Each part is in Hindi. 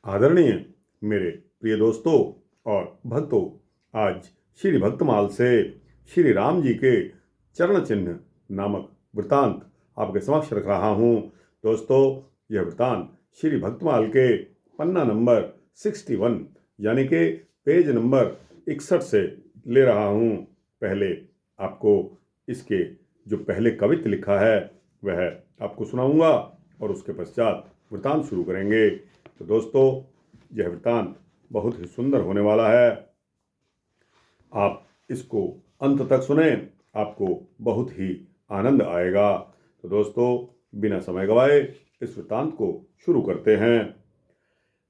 आदरणीय मेरे प्रिय दोस्तों और भक्तों, आज श्री भक्तमाल से श्री राम जी के चरण चिन्ह नामक वृतांत आपके समक्ष रख रहा हूँ। दोस्तों, यह वृतांत श्री भक्तमाल के पन्ना नंबर 61 यानी कि पेज नंबर 61 से ले रहा हूँ। पहले आपको इसके जो पहले कवित्त लिखा है वह आपको सुनाऊंगा और उसके पश्चात वृतांत शुरू करेंगे। तो दोस्तों, यह वृतांत बहुत ही सुंदर होने वाला है। आप इसको अंत तक सुने, आपको बहुत ही आनंद आएगा। तो दोस्तों, बिना समय गवाए इस वृतांत को शुरू करते हैं।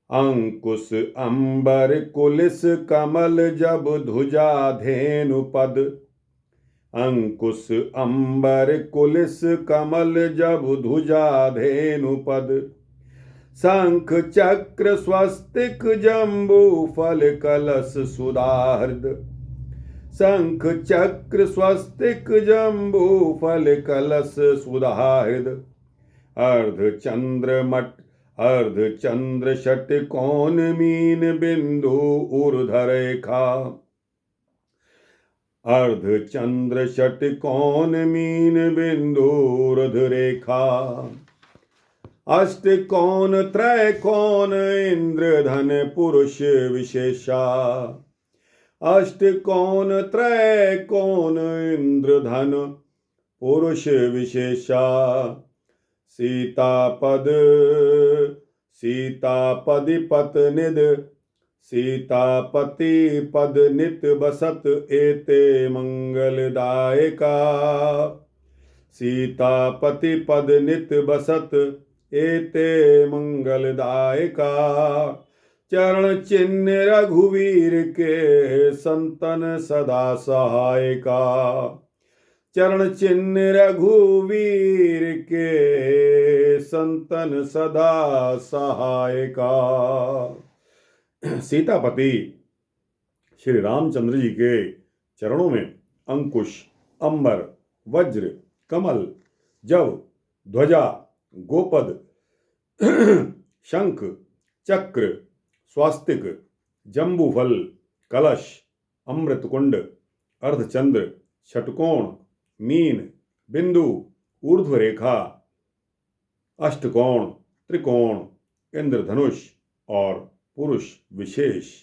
अंकुश अंबर कुलिस कमल जब ध्वजा धेनु पद। अंकुश अंबर कुलिस कमल जब ध्वजा धेनु पद। शंख चक्र स्वस्तिक जम्बू फल कलश सुधार्द। शंख चक्र स्वस्तिक जम्बू फल कलश सुधार्द। अर्धचंद्र षटकोण मीन बिंदु ऊर्ध्व रेखा। अर्धचंद्र षटकोण मीन बिंदु ऊर्ध्व रेखा। अष्टकोण त्रैकोण इंद्रधन पुरुष विशेषा। अष्टकोण त्रैकोण इंद्रधन पुरुष विशेषा। सीतापति पतनिद। सीतापति पद नित बसत एते मंगलदायका। सीतापति पद नित बसत एते मंगलदायका। चरण चिन्ह रघुवीर के संतन सदा सहायका। चरण चिन्ह रघुवीर के संतन सदा सहायका। सीतापति श्री रामचंद्र जी के चरणों में अंकुश, अंबर, वज्र, कमल, जव, ध्वजा, गोपद, शंख, चक्र, स्वास्तिक, जंबूफल, कलश, अमृतकुंड, अर्धचंद्र, षटकोण, मीन, बिंदु, ऊर्ध्व रेखा, अष्टकोण, त्रिकोण, इंद्रधनुष और पुरुष विशेष,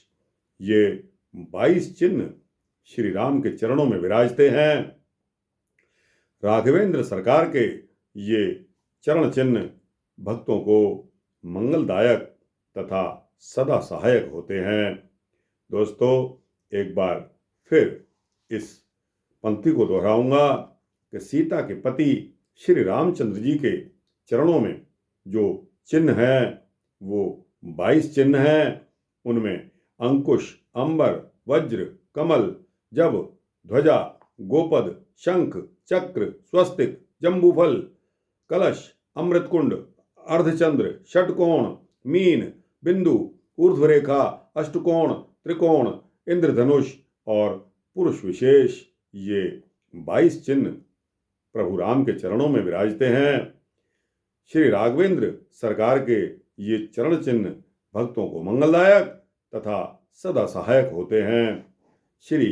ये 22 चिन्ह श्री राम के चरणों में विराजते हैं। राघवेंद्र सरकार के ये चरण चिन्ह भक्तों को मंगलदायक तथा सदा सहायक होते हैं। दोस्तों, एक बार फिर इस पंक्ति को दोहराऊंगा कि सीता के पति श्री रामचंद्र जी के चरणों में जो चिन्ह हैं वो 22 चिन्ह हैं। उनमें अंकुश, अंबर, वज्र, कमल, जब, ध्वजा, गोपद, शंख, चक्र, स्वस्तिक, जंबूफल, कलश, अमृतकुंड, अर्धचंद्र, षटकोण, मीन, बिंदु, ऊर्ध्व रेखा, अष्टकोण, त्रिकोण, इंद्रधनुष और पुरुष विशेष, ये 22 चिन्ह प्रभु राम के चरणों में विराजते हैं। श्री राघवेंद्र सरकार के ये चरण चिन्ह भक्तों को मंगलदायक तथा सदा सहायक होते हैं। श्री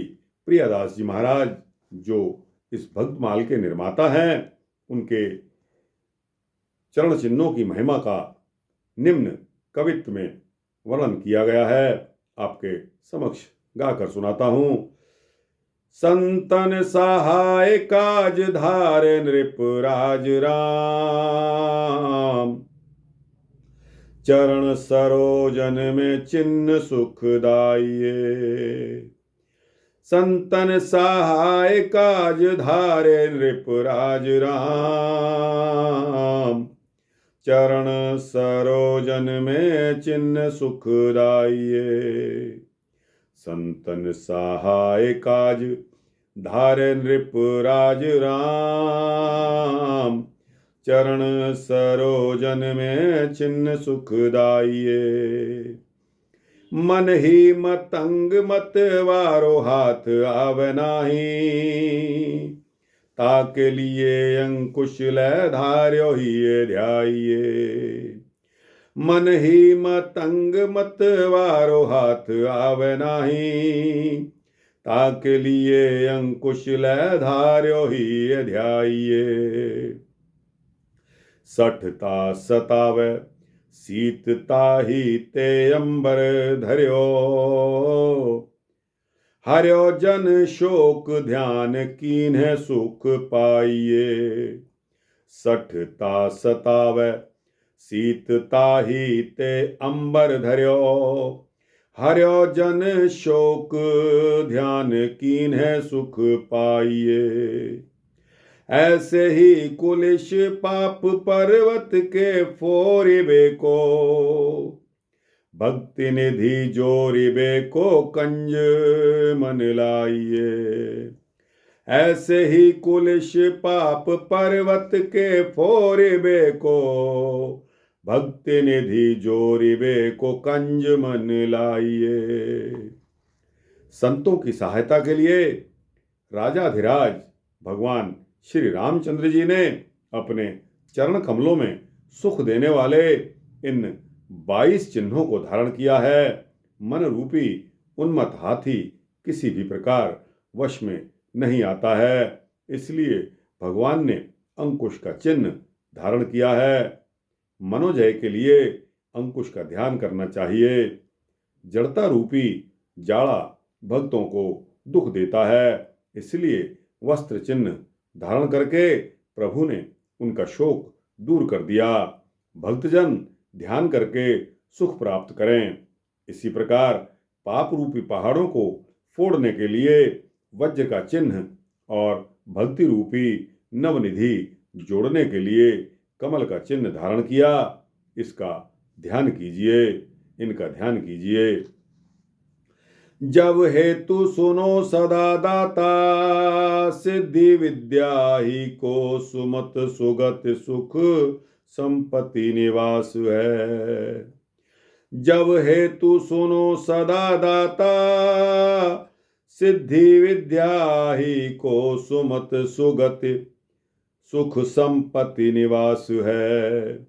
प्रियदास जी महाराज जो इस भक्तमाल के निर्माता हैं, उनके चरण चिन्हों की महिमा का निम्न कवित्त में वर्णन किया गया है। आपके समक्ष गाकर सुनाता हूं। संतन सहाय काज धार नृप राज राम। चरण सरोजन में चिन्ह सुखदाइये। संतन सहाय काज धारे नृप राज राम। चरण सरोजन में चिन्ह सुखदाइये। संतन सहाय काज धारे नृप राज राम। चरण सरोजन में चिन्ह सुखदाइये। मन ही मतंग मत वारो हाथ आवनाही। ताके लिए अंकुश लय धार्यो ही ध्याइये। मन ही मतंग मतवारो हाथ आवे नाही, ताके लिए अंकुश लय धार्यो ही ध्याइये। सठता सतावे शीतता ही ते अंबर धर्यो, हर्यो जन शोक ध्यान कीन्हे सुख पाइये। सठता सतावे शीतता ही ते अंबर धर्यो, हर्यो जन शोक ध्यान कीन्हे सुख पाइये। ऐसे ही कुलिश पाप पर्वत के फोरिबे को, भक्ति निधि जोरिबे को कंज मन लाइये। ऐसे ही कुलिश पाप पर्वत के फोरिबे को, भक्ति निधि जोरिबे को कंज मन लाइये। संतों की सहायता के लिए राजाधिराज भगवान श्री रामचंद्र जी ने अपने चरण कमलों में सुख देने वाले इन 22 चिन्हों को धारण किया है। मन रूपी उन्मत्त हाथी किसी भी प्रकार वश में नहीं आता है, इसलिए भगवान ने अंकुश का चिन्ह धारण किया है। मनोजय के लिए अंकुश का ध्यान करना चाहिए। जड़ता रूपी जाड़ा भक्तों को दुख देता है, इसलिए वस्त्र चिन्ह धारण करके प्रभु ने उनका शोक दूर कर दिया। भक्तजन ध्यान करके सुख प्राप्त करें। इसी प्रकार पाप रूपी पहाड़ों को फोड़ने के लिए वज्र का चिन्ह और भक्ति रूपी नवनिधि जोड़ने के लिए कमल का चिन्ह धारण किया। इसका ध्यान कीजिए, इनका ध्यान कीजिए। जब हेतु सुनो सदा दाता, सिद्धि विद्या ही को सुमत सुगत सुख संपत्ति निवास है। जब हेतु सुनो सदा दाता, सिद्धि विद्या ही को सुमत सुगत सुख संपत्ति निवास है।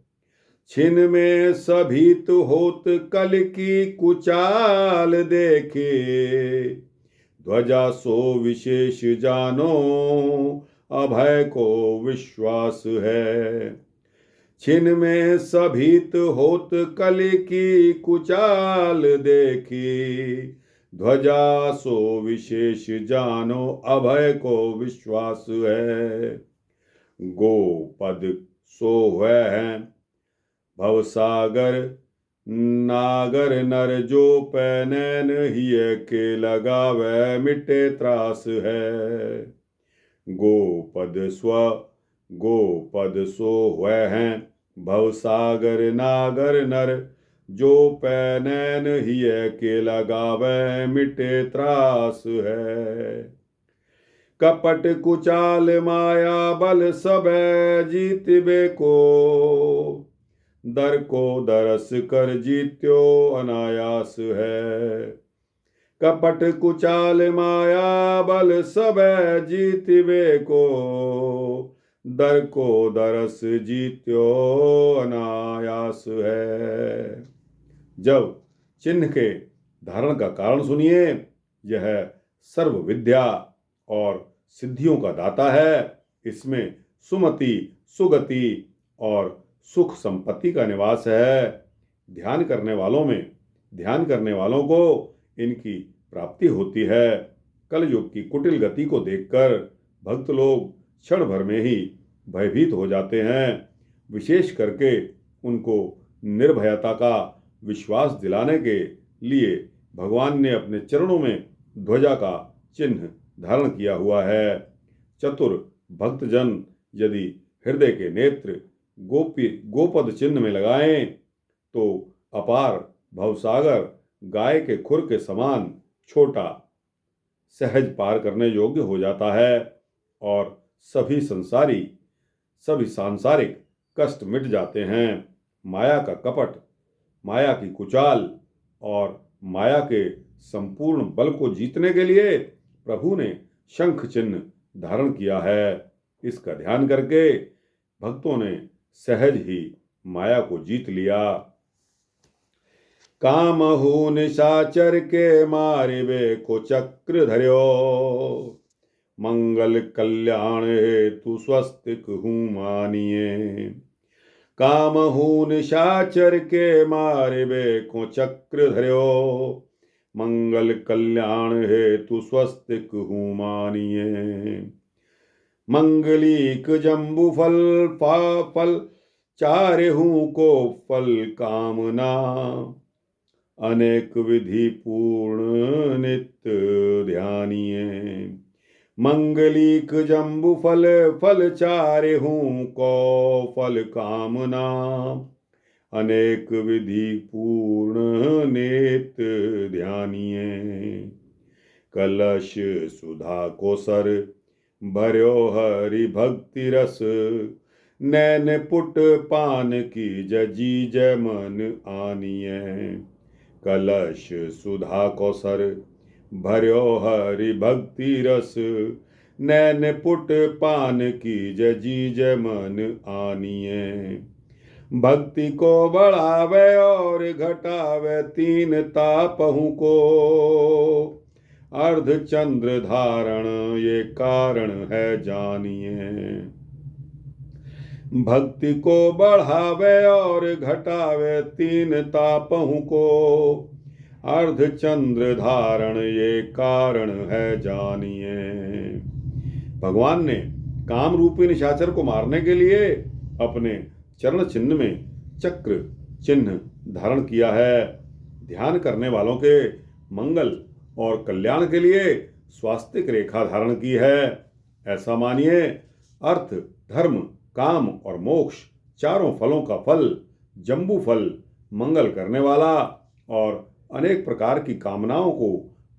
छिन में सभीत होत कल की कुचाल देखे, ध्वजा सो विशेष जानो अभय को विश्वास है। छिन में सभीत होत कल की कुचाल देखी, ध्वजा सो विशेष जानो अभय को विश्वास है। गोपद सो है भवसागर नागर नर, जो पैनैन हिय के लगावे मिटे त्रास है। गोपद सो हैं भवसागर नागर नर, जो पैनैन हिय के लगावे मिटे त्रास है। कपट कुचाल माया बल सबे जीतबे को, दर को दरस कर जीत्यो अनायास है। कपट कुचाल माया बल सबे जीतबे को, दर को दरस जीत्यो अनायास है। जब चिन्ह के धारण का कारण सुनिए। यह सर्व विद्या और सिद्धियों का दाता है। इसमें सुमति, सुगति और सुख संपत्ति का निवास है। ध्यान करने वालों को इनकी प्राप्ति होती है। कलयुग की कुटिल गति को देखकर भक्त लोग क्षण भर में ही भयभीत हो जाते हैं। विशेष करके उनको निर्भयता का विश्वास दिलाने के लिए भगवान ने अपने चरणों में ध्वजा का चिन्ह धारण किया हुआ है। चतुर भक्तजन यदि हृदय के नेत्र गोपद चिन्ह में लगाएं तो अपार भवसागर गाय के खुर के समान छोटा सहज पार करने योग्य हो जाता है और सभी सांसारिक कष्ट मिट जाते हैं। माया का कपट, माया की कुचाल और माया के संपूर्ण बल को जीतने के लिए प्रभु ने शंख चिन्ह धारण किया है। इसका ध्यान करके भक्तों ने सहज ही माया को जीत लिया। कामहु निशाचर के मारिबे को चक्र धर्यो, मंगल कल्याण हेतु स्वस्तिक हूँ मानिए। कामहु निशाचर के मारिबे को चक्र धर्यो, मंगल कल्याण हेतु स्वस्तिक हूँ मानिए। मंगलीक जम्बू फल चारहू को फल कामना, अनेक विधि पूर्ण नित्य ध्यानिए। मंगलीक जम्बू फल चारहू को फल कामना, अनेक विधि पूर्ण नित्य ध्यानिए। कलश सुधा को सर भर्यो हरि भक्ति रस, नैन पुट पान की जी जय मन आनिए। कलश सुधा को सर भर्यो हरि भक्ति रस, नैन पुट पान की जी जय मन आनिए। भक्ति को बढ़ावे और घटावे तीन तापहु को, अर्ध चंद्र धारण ये कारण है जानिए। भक्ति को बढ़ावे और घटावे तीन तापहु को, अर्ध चंद्र धारण ये कारण है जानिए। भगवान ने काम रूपी निशाचर को मारने के लिए अपने चरण चिन्ह में चक्र चिन्ह धारण किया है। ध्यान करने वालों के मंगल और कल्याण के लिए स्वास्तिक रेखा धारण की है। ऐसा मानिए, अर्थ धर्म काम और मोक्ष चारों फलों का फल जम्बू फल मंगल करने वाला और अनेक प्रकार की कामनाओं को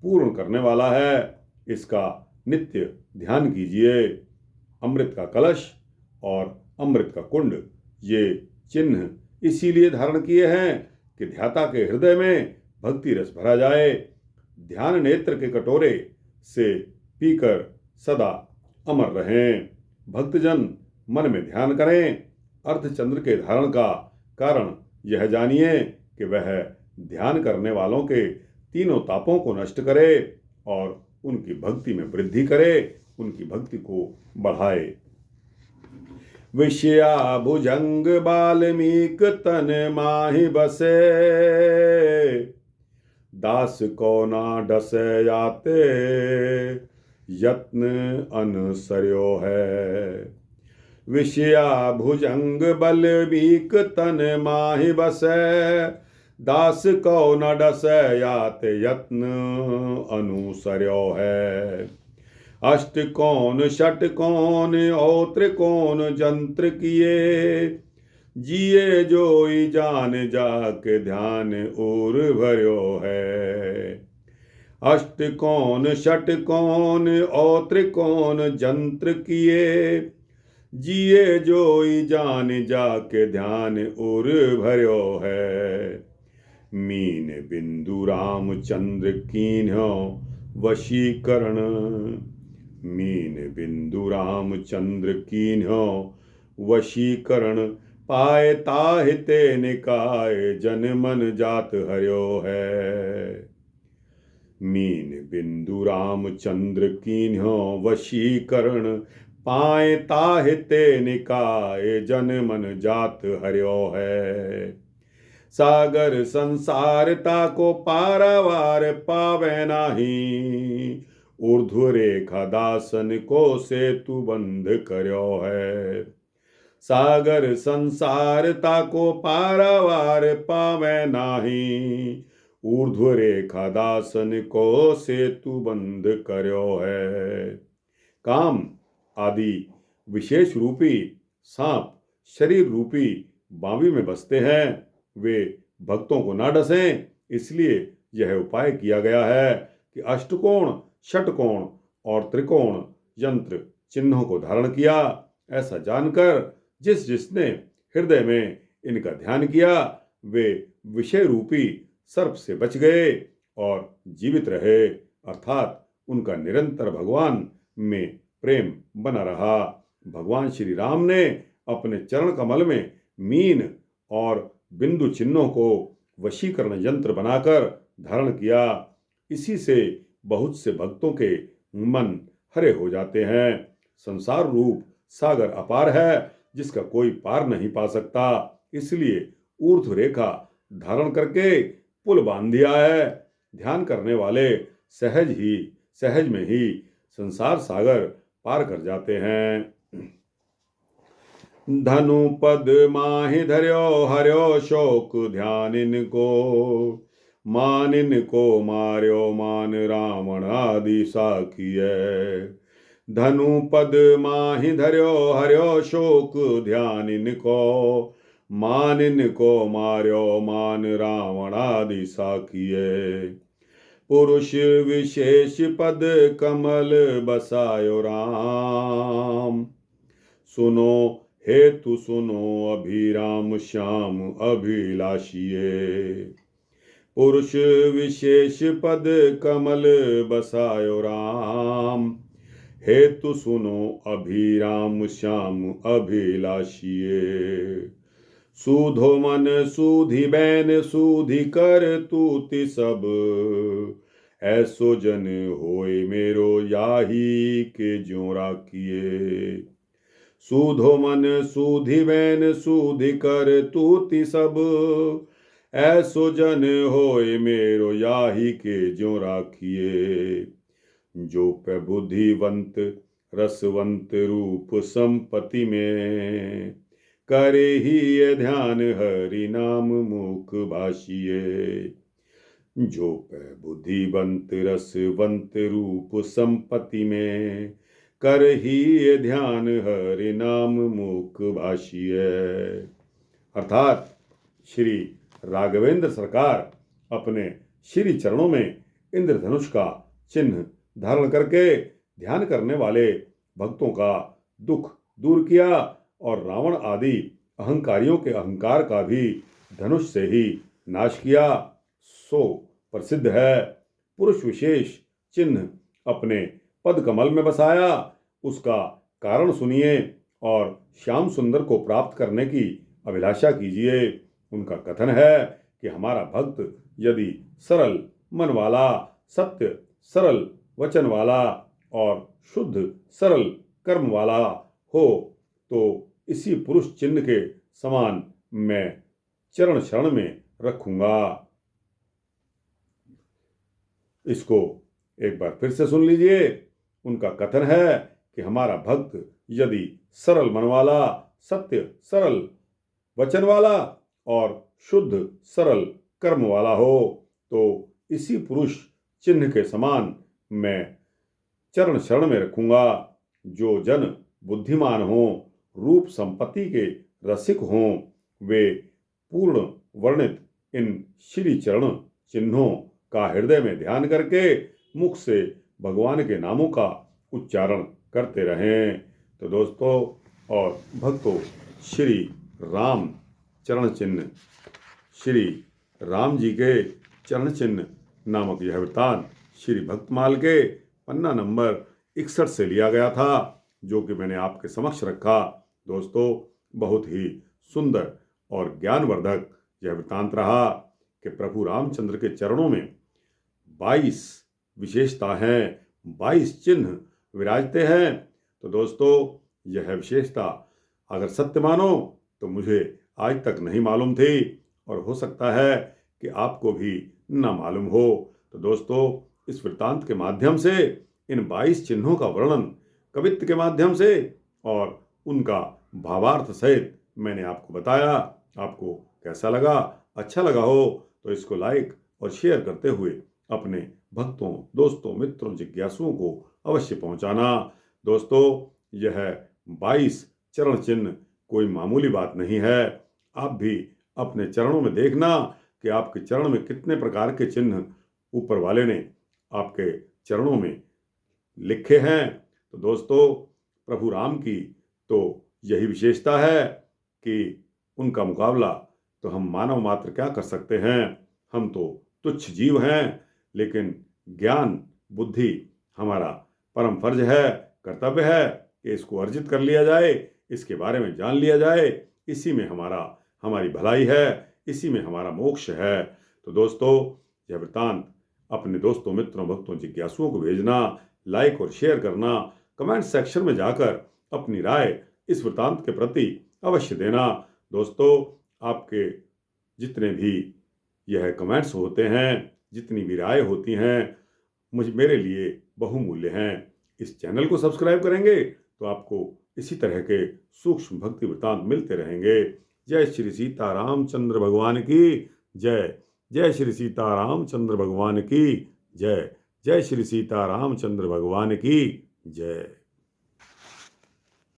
पूर्ण करने वाला है। इसका नित्य ध्यान कीजिए। अमृत का कलश और अमृत का कुंड ये चिन्ह इसीलिए धारण किए हैं कि ध्याता के हृदय में भक्ति रस भरा जाए। ध्यान नेत्र के कटोरे से पीकर सदा अमर रहें। भक्तजन मन में ध्यान करें। अर्धचंद्र के धारण का कारण यह जानिए कि वह ध्यान करने वालों के तीनों तापों को नष्ट करे और उनकी भक्ति में वृद्धि करे, उनकी भक्ति को बढ़ाए। विषया भुजंग बाल्मीक तन माहि बसे, दास को ना डसे याते यत्न अनुसर्यो है। विषया भुजंग बल्मीक तन माहि बसे, दास को न डसे याते यत्न अनुसर्यो है। अष्टकोण षटकोण और त्रिकोण जंत्र किए, जिए जोई जान जाके ध्यान और भर्यो है। अष्टकोण षटकोण और त्रिकोण जंत्र किए, जिए जोई जान जाके ध्यान और भर्यो है। मीन बिंदु रामचंद्र कीन्हो वशीकरण, मीन बिंदु रामचंद्र कीन्हो वशीकरण, पाए ताहिते निकाय जन मन जात हर्यो है। मीन बिंदु रामचंद्र कीन्हो वशीकरण, पाए ताहिते निकाय जन मन जात हर्यो है। सागर संसारता को पारावार पावे नाही, ऊर्ध्व रेखा दासन को सेतु बंध कर्यो है। सागर संसारता को पारावार पावे नाही, ऊर्ध्व रेखा दासन को सेतु बंध कर्यो है। काम आदि विशेष रूपी सांप शरीर रूपी बावी में बसते हैं, वे भक्तों को ना डसें, इसलिए यह उपाय किया गया है कि अष्टकोण षटकोण और त्रिकोण यंत्र चिन्हों को धारण किया। ऐसा जानकर जिस जिसने हृदय में इनका ध्यान किया, वे विषय रूपी सर्प से बच गए और जीवित रहे, अर्थात उनका निरंतर भगवान में प्रेम बना रहा। भगवान श्री राम ने अपने चरण कमल में मीन और बिंदु चिन्हों को वशीकरण यंत्र बनाकर धारण किया। इसी से बहुत से भक्तों के मन हरे हो जाते हैं। संसार रूप सागर अपार है, जिसका कोई पार नहीं पा सकता। इसलिए ऊर्ध्व रेखा धारण करके पुल बांध दिया है। ध्यान करने वाले सहज में ही संसार सागर पार कर जाते हैं। धनु पद माहि धर्यो हर्यो शोक ध्यान इनको, मान इनको मार्यो मान रावण आदि साखिए। धनु पद माहि धर्यो हर्यो शोक ध्यान इनको, मान इनको मार्यो मान रावण आदि साखिए। पुरुष विशेष पद कमल बसायो राम, सुनो हेतु सुनो अभिराम श्याम अभिलाषिए। पुरुष विशेष पद कमल बसायो राम, हेतु सुनो अभिराम श्याम अभिलाषिए। सूधो मन सूधि बैन सूधि कर तूति सब, ऐसो जन होए मेरो याही के ज्यों राखिए। सूधो मन सूधि बैन सूधि कर तूति सब, ऐसो जन होए मेरो याही के ज्यों राखिए। जो पे बुद्धिवंत रसवंत रूप संपत्ति में, करे ही ये ध्यान हरि नाम मुख भाषिए। जो पे बुद्धिवंत रसवंत रूप संपत्ति में, कर ही ये ध्यान हरि नाम मुख भाषिए। अर्थात श्री राघवेंद्र सरकार अपने श्री चरणों में इंद्रधनुष का चिन्ह धारण करके ध्यान करने वाले भक्तों का दुख दूर किया और रावण आदि अहंकारियों के अहंकार का भी धनुष से ही नाश किया। सो प्रसिद्ध है। पुरुष विशेष चिन्ह अपने पद कमल में बसाया, उसका कारण सुनिए और श्याम सुंदर को प्राप्त करने की अभिलाषा कीजिए। उनका कथन है कि हमारा भक्त यदि सरल मन वाला, सत्य सरल वचन वाला और शुद्ध सरल कर्म वाला हो तो इसी पुरुष चिन्ह के समान मैं चरण शरण में रखूंगा। इसको एक बार फिर से सुन लीजिए। उनका कथन है कि हमारा भक्त यदि सरल मन वाला, सत्य सरल वचन वाला और शुद्ध सरल कर्म वाला हो तो इसी पुरुष चिन्ह के समान मैं चरण शरण में रखूंगा। जो जन बुद्धिमान हों, रूप संपत्ति के रसिक हों, वे पूर्ण वर्णित इन श्री चरण चिन्हों का हृदय में ध्यान करके मुख से भगवान के नामों का उच्चारण करते रहें। तो दोस्तों और भक्तों, श्री राम चरण चिन्ह, श्री राम जी के चरण चिन्ह नामक यह वृत्तांत श्री भक्तमाल के पन्ना नंबर 61 से लिया गया था, जो कि मैंने आपके समक्ष रखा। दोस्तों, बहुत ही सुंदर और ज्ञानवर्धक यह वृत्तांत रहा कि प्रभु रामचंद्र के चरणों में 22 विशेषता हैं, 22 चिन्ह विराजते हैं। तो दोस्तों, यह विशेषता अगर सत्य मानो तो मुझे आज तक नहीं मालूम थी और हो सकता है कि आपको भी ना मालूम हो। तो दोस्तों, इस वृत्तांत के माध्यम से इन 22 चिन्हों का वर्णन कवित्व के माध्यम से और उनका भावार्थ सहित मैंने आपको बताया। आपको कैसा लगा? अच्छा लगा हो तो इसको लाइक और शेयर करते हुए अपने भक्तों, दोस्तों, मित्रों, जिज्ञासुओं को अवश्य पहुंचाना। दोस्तों, यह 22 चरण चिन्ह कोई मामूली बात नहीं है। आप भी अपने चरणों में देखना कि आपके चरण में कितने प्रकार के चिन्ह ऊपर वाले ने आपके चरणों में लिखे हैं। तो दोस्तों, प्रभु राम की तो यही विशेषता है कि उनका मुकाबला तो हम मानव मात्र क्या कर सकते हैं। हम तो तुच्छ जीव हैं, लेकिन ज्ञान बुद्धि हमारा परम फर्ज है, कर्तव्य है कि इसको अर्जित कर लिया जाए, इसके बारे में जान लिया जाए। इसी में हमारी भलाई है, इसी में हमारा मोक्ष है। तो दोस्तों, यह वृत्तांत अपने दोस्तों, मित्रों, भक्तों, जिज्ञासुओं को भेजना, लाइक और शेयर करना, कमेंट सेक्शन में जाकर अपनी राय इस वृत्तांत के प्रति अवश्य देना। दोस्तों, आपके जितने भी यह कमेंट्स होते हैं, जितनी भी राय होती हैं, मेरे लिए बहुमूल्य हैं। इस चैनल को सब्सक्राइब करेंगे तो आपको इसी तरह के सूक्ष्म भक्ति वृत्तांत मिलते रहेंगे। जय श्री सीतारामचंद्र भगवान की जय। जय श्री सीतारामचंद्र भगवान की जय। जय श्री सीतारामचंद्र भगवान की जय।